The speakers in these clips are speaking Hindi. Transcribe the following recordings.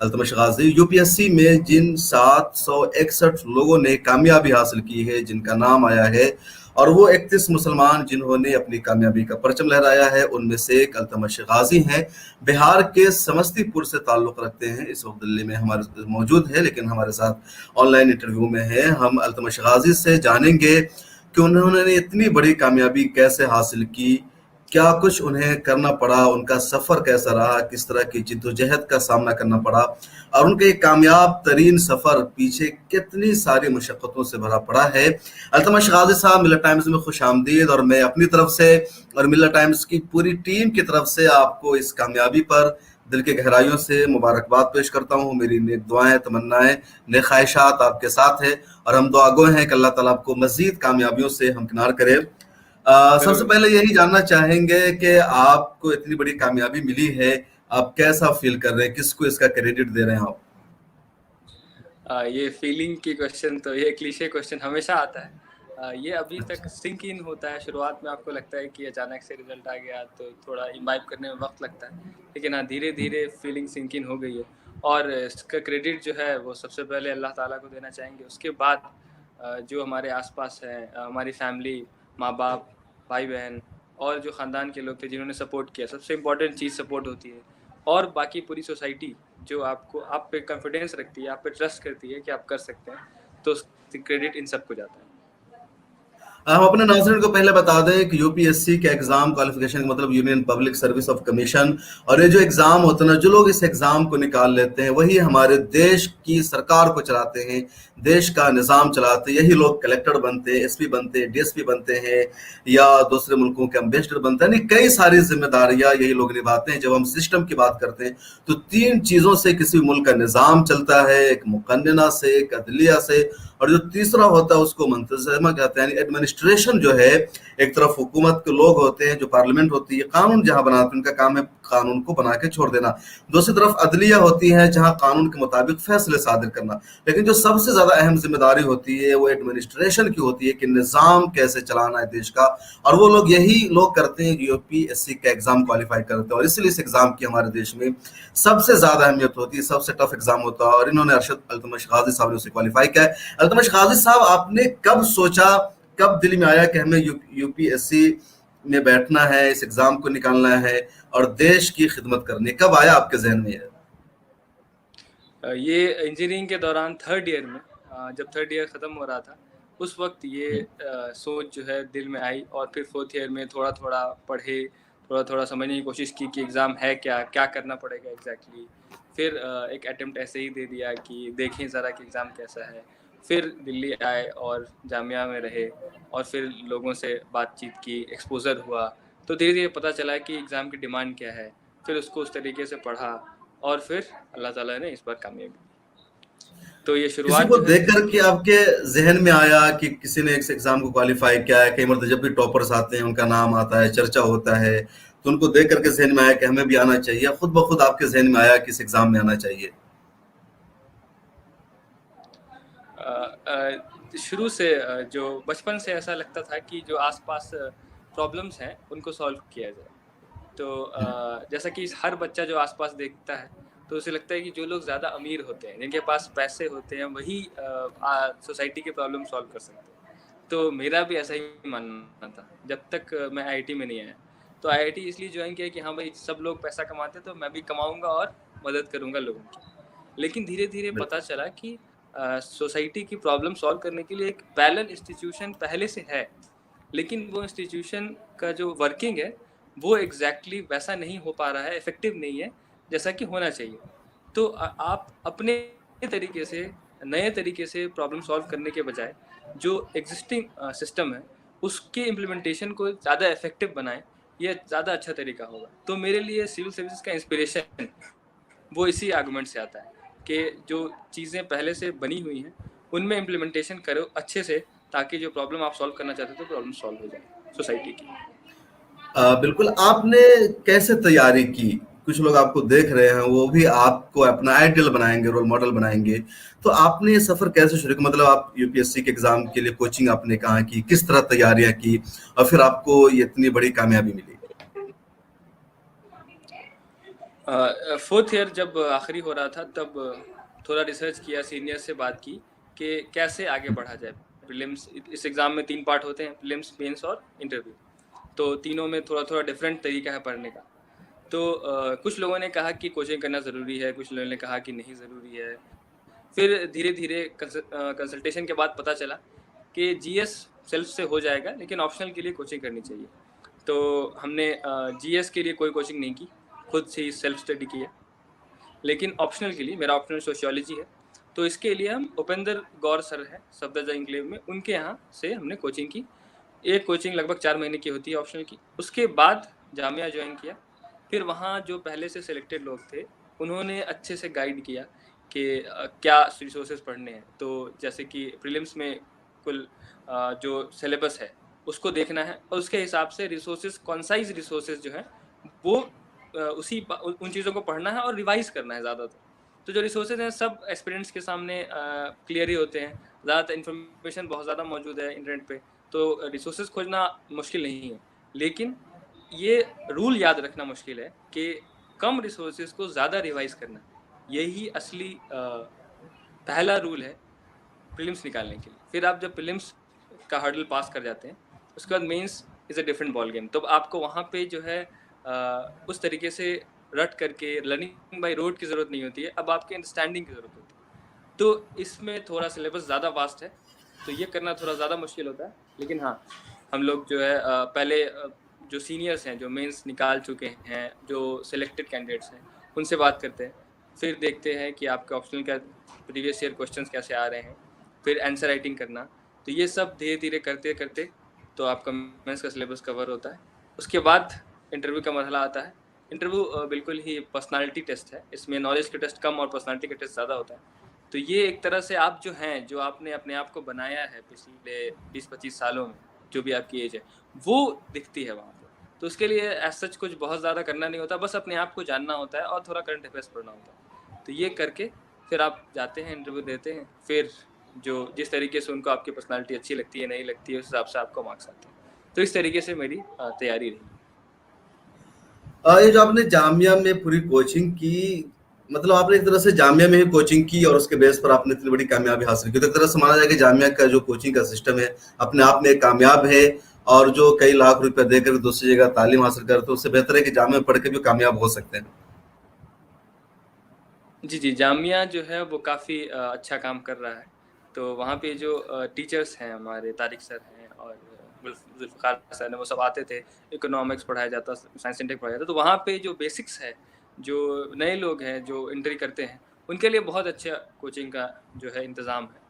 अल्तमश गाजी। यूपीएससी में जिन 761 लोगों ने कामयाबी हासिल की है, जिनका नाम आया है, और वो 31 मुसलमान जिन्होंने अपनी कामयाबी का परचम लहराया है, उनमें से एक अल्तमश गाजी हैं। बिहार के समस्तीपुर से ताल्लुक़ रखते हैं, इस वक्त दिल्ली में हमारे मौजूद है, लेकिन हमारे साथ ऑनलाइन इंटरव्यू में है। हम अल्तमश गाजी से जानेंगे कि उन्होंने इतनी बड़ी कामयाबी कैसे हासिल की, क्या कुछ उन्हें करना पड़ा, उनका सफर कैसा रहा, किस तरह की जिद्दोजहद का सामना करना पड़ा, और उनके कामयाब तरीन सफर पीछे कितनी सारी मुशक्क़तों से भरा पड़ा है। अल्तमश गाजी साहब, मिल्लत टाइम्स में खुश आमदीद, और मैं अपनी तरफ से और मिल्लत टाइम्स की पूरी टीम की तरफ से आपको इस कामयाबी पर दिल की गहराइयों से मुबारकबाद पेश करता हूँ। मेरी नेक दुआएं, तमन्नाएं, नेक ख्वाहिशात आपके साथ है, और हम दुआगो हैं कि अल्लाह ताला आपको मजीद कामयाबियों से हमकिनार करे। सबसे पहले यही जानना चाहेंगे कि आपको इतनी बड़ी कामयाबी मिली है, आप कैसा फील कर रहे हैं, किसको इसका क्रेडिट दे रहे हैं आप? ये फीलिंग की क्वेश्चन, तो ये क्लीशे क्वेश्चन हमेशा आता है। ये अभी तक सिंक इन होता है। शुरुआत में आपको लगता है कि अचानक से रिजल्ट आ गया तो थोड़ा इम्बाइब करने में वक्त लगता है, लेकिन हाँ, धीरे धीरे फीलिंग सिंक इन हो गई है। और इसका क्रेडिट जो है वो सबसे पहले अल्लाह ताला को देना चाहेंगे। उसके बाद जो हमारे आसपास है, हमारी फैमिली, माँ बाप, भाई बहन और जो ख़ानदान के लोग थे जिन्होंने सपोर्ट किया। सबसे इम्पोर्टेंट चीज़ सपोर्ट होती है। और बाकी पूरी सोसाइटी जो आपको, आप पे कॉन्फिडेंस रखती है, आप पे ट्रस्ट करती है कि आप कर सकते हैं, तो क्रेडिट इन सबको जाता है। हम अपने नाज़रीन को पहले बता दें कि यूपीएससी के एग्जाम क्वालिफिकेशन का मतलब union public service of commission, और ये जो एग्जाम होता है ना, जो लोग इस एग्जाम को निकाल लेते हैं वही हमारे देश की सरकार को चलाते हैं, देश का निज़ाम चलाते हैं। यही लोग कलेक्टर बनते हैं, एसपी बनते हैं, डीएसपी बनते हैं, या दूसरे मुल्कों के एम्बेसडर बनते हैं। नहीं, कई सारी जिम्मेदारियां यही लोग निभाते हैं। जब हम सिस्टम की बात करते हैं तो 3 चीज़ों से किसी मुल्क का निज़ाम चलता है, एक मुकन्नना से, एक अदलिया से, और जो तीसरा होता है उसको मुंतज़िमा कहते हैं, यानी एडमिनिस्ट्रेशन जो है। एक तरफ हुकूमत के लोग होते हैं, जो पार्लियामेंट होती है, कानून जहां बनाते हैं, उनका काम है कानून को बना के छोड़ देना। दूसरी तरफ अदलिया होती है, जहां कानून के मुताबिक फैसले सादिर करना। लेकिन जो सबसे ज्यादा अहम जिम्मेदारी होती है वो एडमिनिस्ट्रेशन की होती है, कि निज़ाम कैसे चलाना है देश का, और वो लोग यही लोग करते हैं जो यूपीएससी का एग्जाम क्वालिफाई करते हैं। और इसलिए इस एग्जाम की हमारे देश में सबसे ज्यादा अहमियत होती है, सबसे टफ एग्जाम होता है, और इन्होंने अरशद अल्तमश गाजी साहब ने उसे क्वालिफाई किया है। अल्तमश गाजी साहब, आपने कब सोचा, कब दिल में आया कि हमें यूपीएससी में बैठना है, इस एग्जाम को निकालना है और देश की खिदमत करनी, कब आया आपके जहन में? ये इंजीनियरिंग के दौरान 3rd ईयर में, जब 3rd ईयर ख़त्म हो रहा था, उस वक्त ये सोच जो है दिल में आई। और फिर 4th ईयर में थोड़ा थोड़ा पढ़े, थोड़ा थोड़ा समझने की कोशिश की कि एग्ज़ाम है क्या, क्या करना पड़ेगा एग्जैक्टली। फिर एक अटेम्प्ट ऐसे ही दे दिया कि देखें ज़रा कि एग्ज़ाम कैसा है। फिर दिल्ली आए और जामिया में रहे, और फिर लोगों से बातचीत की, एक्सपोज़र हुआ, तो धीरे धीरे पता चला कि एग्ज़ाम की डिमांड क्या है। फिर उसको उस तरीके से पढ़ा, और फिर अल्लाह ताला ने इस बार कामयाबी। तो ये शुरुआत किसी को देख कर के आपके जहन में आया कि किसी ने इस एग्जाम को क्वालिफाई किया है? कई बार जब भी टॉपर्स आते हैं, उनका नाम आता है, चर्चा होता है, तो उनको देख करके जहन में आया कि हमें भी आना चाहिए? खुद ब खुद आपके जहन में आया कि इस एग्जाम में आना चाहिए? शुरू से जो बचपन से ऐसा लगता था कि जो आसपास प्रॉब्लम्स हैं उनको सॉल्व किया जाए। तो जैसा कि हर बच्चा जो आसपास देखता है तो उसे लगता है कि जो लोग ज़्यादा अमीर होते हैं, जिनके पास पैसे होते हैं, वही सोसाइटी के प्रॉब्लम सॉल्व कर सकते हैं। तो मेरा भी ऐसा ही मानना था जब तक मैं आईआईटी में नहीं आया। तो आईआईटी इसलिए ज्वाइन किया कि हाँ भाई, सब लोग पैसा कमाते तो मैं भी कमाऊँगा और मदद करूँगा लोगों की। लेकिन धीरे धीरे पता चला कि सोसाइटी की प्रॉब्लम सॉल्व करने के लिए एक पैरेलल इंस्टीट्यूशन पहले से है, लेकिन वो इंस्टीट्यूशन का जो वर्किंग है वो एग्जैक्टली वैसा नहीं हो पा रहा है, इफेक्टिव नहीं है जैसा कि होना चाहिए। तो आप अपने तरीके से, नए तरीके से प्रॉब्लम सॉल्व करने के बजाय जो एग्जिस्टिंग सिस्टम है उसके इम्प्लीमेंटेशन को ज़्यादा इफेक्टिव बनाएं, ये ज़्यादा अच्छा तरीका होगा। तो मेरे लिए सिविल सर्विसेज का इंस्पिरेशन वो इसी आर्गुमेंट से आता है कि जो चीज़ें पहले से बनी हुई हैं उनमें इम्प्लीमेंटेशन करो अच्छे से, ताकि जो प्रॉब्लम आप सॉल्व करना चाहते हो तो प्रॉब्लम सॉल्व हो जाए सोसाइटी की। बिल्कुल। आपने कैसे तैयारी की? कुछ लोग आपको देख रहे हैं, वो भी आपको अपना आइडियल बनाएंगे, रोल मॉडल बनाएंगे, तो आपने ये सफर कैसे शुरू किया? मतलब आप यूपीएससी के एग्जाम के लिए कोचिंग आपने कहाँ की, किस तरह तैयारियां की, और फिर आपको ये इतनी बड़ी कामयाबी मिली? फोर्थ ईयर जब आखिरी हो रहा था तब थोड़ा रिसर्च किया, सीनियर से बात की कि कैसे आगे बढ़ा जाए। प्रीलिम्स, इस एग्ज़ाम में 3 पार्ट होते हैं, प्रीलिम्स, मेंस और इंटरव्यू। तो तीनों में थोड़ा-थोड़ा डिफरेंट तरीका है पढ़ने का। तो कुछ लोगों ने कहा कि कोचिंग करना ज़रूरी है, कुछ लोगों ने कहा कि नहीं ज़रूरी है। फिर धीरे-धीरे कंसल्टेशन के बाद पता चला कि जीएस सेल्फ से हो जाएगा, लेकिन ऑप्शनल के लिए कोचिंग करनी चाहिए। तो हमने जीएस के लिए कोई कोचिंग नहीं की, खुद से ही सेल्फ स्टडी किया। लेकिन ऑप्शनल के लिए, मेरा ऑप्शनल सोशियोलॉजी है, तो इसके लिए हम उपेंद्र गौर सर हैं सफदरजंग एन्क्लेव में, उनके यहाँ से हमने कोचिंग की। एक कोचिंग लगभग 4 महीने की होती है ऑप्शनल की। उसके बाद जामिया ज्वाइन किया। फिर वहाँ जो पहले से सिलेक्टेड लोग थे, उन्होंने अच्छे से गाइड किया कि क्या रिसोर्सेज पढ़ने हैं। तो जैसे कि प्रीलिम्स में कुल जो सिलेबस है उसको देखना है, और उसके हिसाब से रिसोर्सेज, कॉन्साइज रिसोर्सेज जो है वो उन चीज़ों को पढ़ना है और रिवाइज करना है ज़्यादातर। तो जो रिसोर्सेज हैं सब एस्पिरेंट्स के सामने क्लियर ही होते हैं। ज़्यादातर इन्फॉर्मेशन बहुत ज़्यादा मौजूद है इंटरनेट पे, तो रिसोर्सेज खोजना मुश्किल नहीं है। लेकिन ये रूल याद रखना मुश्किल है कि कम रिसोर्सेज को ज़्यादा रिवाइज करना, यही असली पहला रूल है प्रीलिम्स निकालने के लिए। फिर आप जब प्रीलिम्स का हर्डल पास कर जाते हैं, उसके बाद mains is a different ball game. तो आपको वहाँ पे जो है उस तरीके से रट करके लर्निंग बाय रोड की ज़रूरत नहीं होती है, अब आपके अंडरस्टैंडिंग की ज़रूरत होती है। तो इसमें थोड़ा सिलेबस ज़्यादा वास्ट है, तो ये करना थोड़ा ज़्यादा मुश्किल होता है। लेकिन हाँ, हम लोग जो है पहले जो सीनियर्स हैं, जो मेंस निकाल चुके हैं, जो सिलेक्टेड कैंडिडेट्स हैं, उनसे बात करते हैं। फिर देखते हैं कि आपके ऑप्शनल का प्रीवियस ईयर क्वेश्चंस कैसे आ रहे हैं, फिर आंसर राइटिंग करना। तो ये सब धीरे धीरे करते करते तो आपका मेंस का सिलेबस कवर होता है। उसके बाद इंटरव्यू का मरहला आता है। इंटरव्यू बिल्कुल ही पर्सनालिटी टेस्ट है, इसमें नॉलेज का टेस्ट कम और पर्सनालिटी का टेस्ट ज़्यादा होता है। तो ये एक तरह से आप जो हैं, जो आपने अपने आप को बनाया है पिछले 20-25 सालों में, जो भी आपकी एज है, वो दिखती है वहाँ पर। तो उसके लिए एज सच कुछ बहुत ज़्यादा करना नहीं होता, बस अपने आप को जानना होता है और थोड़ा करंट अफेयर्स पढ़ना होता है। तो ये करके फिर आप जाते हैं, इंटरव्यू देते हैं। फिर जो जिस तरीके से उनको आपकी पर्सनालिटी अच्छी लगती है, नहीं लगती है, उस हिसाब से आपको मार्क्स आते हैं। तो इस तरीके से मेरी तैयारी रही। ये जो आपने जामिया में पूरी कोचिंग की, मतलब आपने एक तरह से जामिया में ही कोचिंग की और उसके बेस पर आपने इतनी बड़ी कामयाबी हासिल की। तो एक तरह से माना जाए कि जामिया का जो कोचिंग का सिस्टम है अपने आप में कामयाब है, और जो कई लाख रुपए देकर दूसरी जगह तालीम हासिल करते हैं उससे बेहतर है कि जामिया में पढ़ के भी कामयाब हो सकते हैं। जी जी, जामिया जो है वो काफ़ी अच्छा काम कर रहा है। तो वहाँ पे जो टीचर्स हैं हमारे, तारिक सर हैं और जुल्फ़िकार सर हैं, वो सब आते थे। इकोनॉमिक्स पढ़ाया जाता, साइंस एंड टेक पढ़ाया जाता। तो वहाँ पे जो बेसिक्स है, जो नए लोग हैं जो एंट्री करते हैं, उनके लिए बहुत अच्छा कोचिंग का जो है इंतज़ाम है।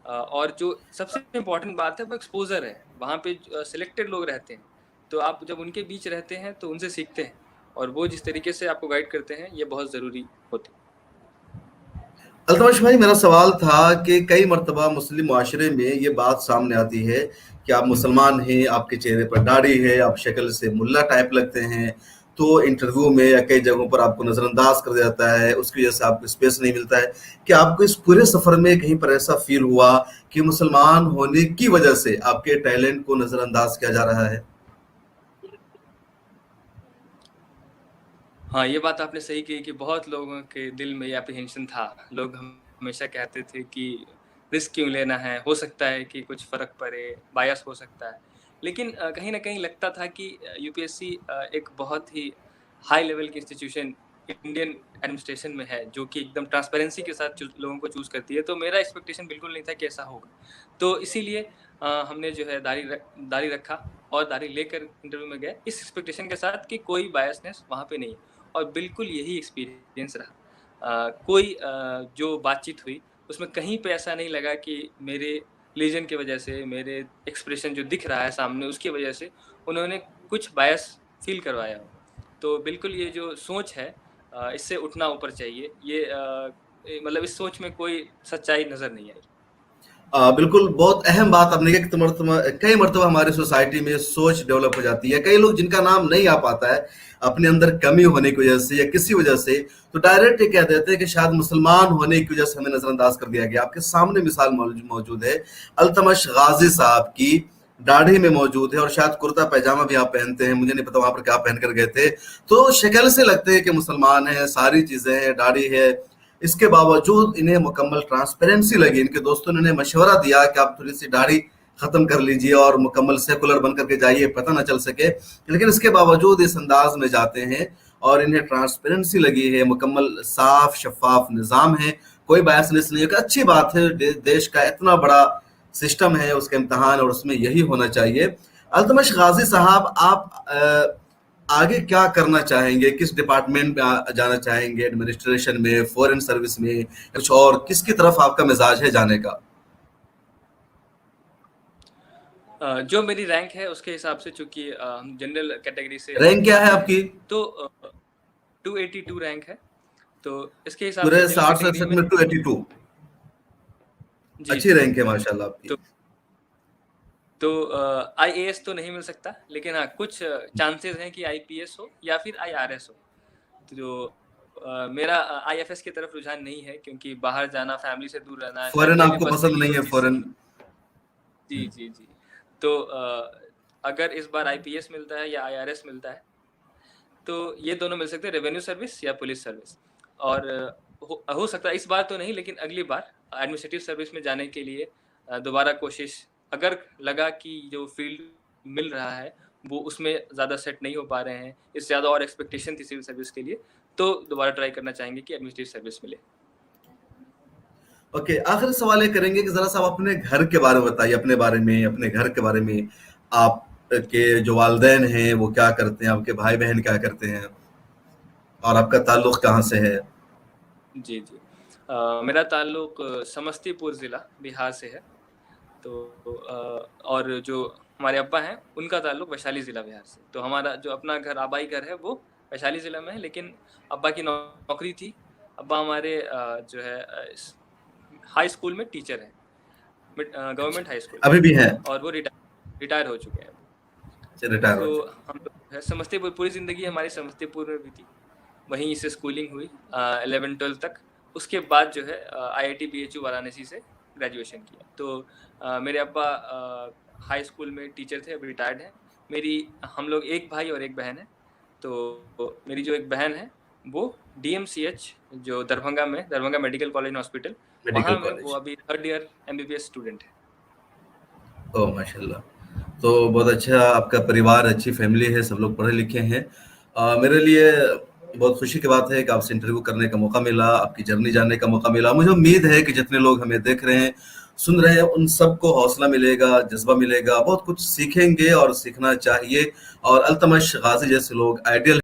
और जो सबसे इम्पोर्टेंट बात है वो एक्सपोज़र है। वहाँ पे सिलेक्टेड लोग रहते हैं, तो आप जब उनके बीच रहते हैं तो उनसे सीखते हैं, और वो जिस तरीके से आपको गाइड करते हैं, ये बहुत ज़रूरी होता है। अल्तमश भाई, मेरा सवाल था कि कई मर्तबा मुस्लिम माशरे में ये बात सामने आती है कि आप मुसलमान हैं, आपके चेहरे पर दाढ़ी है, आप शक्ल से मुल्ला टाइप लगते हैं, तो इंटरव्यू में या कई जगहों पर आपको नजरअंदाज कर दिया जाता है, उसकी वजह से आपको स्पेस नहीं मिलता है। कि आपको इस पूरे सफर में कहीं पर ऐसा फील हुआ कि मुसलमान होने की वजह से आपके टैलेंट को नजरअंदाज किया जा रहा है? हाँ, ये बात आपने सही कही कि बहुत लोगों के दिल में ये एप्रीहेंशन था। लोग हमेशा कहते थे कि रिस्क क्यों लेना है, हो सकता है कि कुछ फ़र्क पड़े, बायस हो सकता है। लेकिन कहीं न कहीं लगता था कि यूपीएससी एक बहुत ही हाई लेवल की इंस्टीट्यूशन इंडियन एडमिनिस्ट्रेशन में है, जो कि एकदम ट्रांसपेरेंसी के साथ लोगों को चूज़ करती है। तो मेरा एक्सपेक्टेशन बिल्कुल नहीं था कि ऐसा होगा। तो इसीलिए हमने जो है दाढ़ी रखा और दाढ़ी लेकर इंटरव्यू में गए, इस एक्सपेक्टेशन के साथ कि कोई बायसनेस वहाँ पे नहीं है। और बिल्कुल यही एक्सपीरियंस रहा। कोई जो बातचीत हुई उसमें कहीं पे ऐसा नहीं लगा कि मेरे रिलीजन की वजह से, मेरे एक्सप्रेशन जो दिख रहा है सामने उसकी वजह से उन्होंने कुछ बायस फील करवाया हो। तो बिल्कुल ये जो सोच है, इससे उठना ऊपर चाहिए। ये मतलब इस सोच में कोई सच्चाई नज़र नहीं आई। बिल्कुल, बहुत अहम बात आपने कही कि कई मर्तबा हमारी सोसाइटी में सोच डेवलप हो जाती है। कई लोग जिनका नाम नहीं आ पाता है अपने अंदर कमी होने की वजह से या किसी वजह से, तो डायरेक्ट ये कह देते हैं कि शायद मुसलमान होने की वजह से हमें नजरअंदाज कर दिया गया। आपके सामने मिसाल मौजूद है अल्तमश गाजी साहब की, दाढ़ी में मौजूद है और शायद कुर्ता पैजामा भी आप पहनते हैं, मुझे नहीं पता वहां पर क्या पहन कर गए थे। तो शक्ल से लगते हैं कि मुसलमान हैं, सारी चीजें हैं, दाढ़ी है। इसके बावजूद इन्हें मुकम्मल ट्रांसपेरेंसी लगी। इनके दोस्तों ने इन्हें मशवरा दिया कि आप थोड़ी सी दाढ़ी खत्म कर लीजिए और मुकम्मल सेकुलर बन करके जाइए, पता ना चल सके। लेकिन इसके बावजूद इस अंदाज में जाते हैं और इन्हें ट्रांसपेरेंसी लगी है, मुकम्मल साफ शफाफ निज़ाम है, कोई बायसनेस नहीं है। अच्छी बात है, देश का इतना बड़ा सिस्टम है, उसके इम्तिहान और उसमें यही होना चाहिए। अल्तमश गाजी साहब, आप आगे क्या करना चाहेंगे? किस डिपार्टमेंट में जाना चाहेंगे? एडमिनिस्ट्रेशन में, फॉरेन सर्विस में, कुछ और? किसकी तरफ आपका मिजाज है जाने का? जो मेरी रैंक है उसके हिसाब से, चूंकि हम जनरल कैटेगरी से, रैंक क्या है आपकी? तो 282 रैंक है। तो इसके हिसाब पूरे से 60-67 में 282 अच्छी रैंक है माशाल्लाह आपकी। तो IAS तो नहीं मिल सकता, लेकिन हाँ कुछ चांसेस हैं कि IPS हो या फिर IRS हो। तो जो मेरा IFS की तरफ रुझान नहीं है, क्योंकि बाहर जाना, फैमिली से दूर रहना, फॉरेन आपको पसंद नहीं है? फॉरेन जी। तो अगर इस बार IPS मिलता है या IRS मिलता है, तो ये दोनों मिल सकते हैं, रेवेन्यू सर्विस या पुलिस सर्विस। और हो सकता है इस बार तो नहीं, लेकिन अगली बार एडमिनिस्ट्रेटिव सर्विस में जाने के लिए दोबारा कोशिश, अगर लगा कि जो फील्ड मिल रहा है वो उसमें ज़्यादा सेट नहीं हो पा रहे हैं, इससे ज़्यादा और एक्सपेक्टेशन थी सिविल सर्विस के लिए, तो दोबारा ट्राई करना चाहेंगे कि एडमिनिस्ट्रेटिव सर्विस मिले। ओके, आखिरी सवाल ये करेंगे कि जरा सा आप अपने घर के बारे में बताइए, अपने बारे में, अपने घर के बारे में। आपके जो वालिदैन हैं वो क्या करते हैं? आपके भाई बहन क्या करते हैं? और आपका ताल्लुक कहाँ से है? जी। मेरा ताल्लुक समस्तीपुर ज़िला बिहार से है। तो और जो हमारे अब्बा हैं उनका ताल्लुक वैशाली ज़िला बिहार से। तो हमारा जो अपना घर, आबाई घर है, वो वैशाली ज़िला में है, लेकिन अब्बा की नौकरी थी। अब्बा हमारे जो है हाई स्कूल में टीचर हैं, गवर्नमेंट हाई स्कूल, अभी भी हैं? और वो रिटायर हो चुके हैं। रिटायर हो तो चुके। हम लोग समस्तीपुर, पूरी ज़िंदगी हमारी समस्तीपुर में बीती, वहीं से स्कूलिंग हुई 11-12 तक। उसके बाद जो है IIT BHU वाराणसी से ग्रेजुएशन किया। तो मेरे अब्बा हाई स्कूल में टीचर थे, अब रिटायर्ड हैं। हम लोग एक भाई और एक बहन है। तो मेरी जो एक बहन है वो DMCH, जो दरभंगा मेडिकल कॉलेज हॉस्पिटल, वहाँ में वो अभी 3rd ईयर MBBS स्टूडेंट है। ओह माशाल्लाह! तो बहुत अच्छा आपका परिवार, अच्छी फैमिली है, सब लोग पढ़े लिखे हैं। मेरे लिए बहुत खुशी की बात है कि आपसे इंटरव्यू करने का मौका मिला, आपकी जर्नी जानने का मौका मिला। मुझे उम्मीद है कि जितने लोग हमें देख रहे हैं, सुन रहे हैं, उन सबको हौसला मिलेगा, जज्बा मिलेगा, बहुत कुछ सीखेंगे और सीखना चाहिए। और अल्तमश गाजी जैसे लोग आइडियल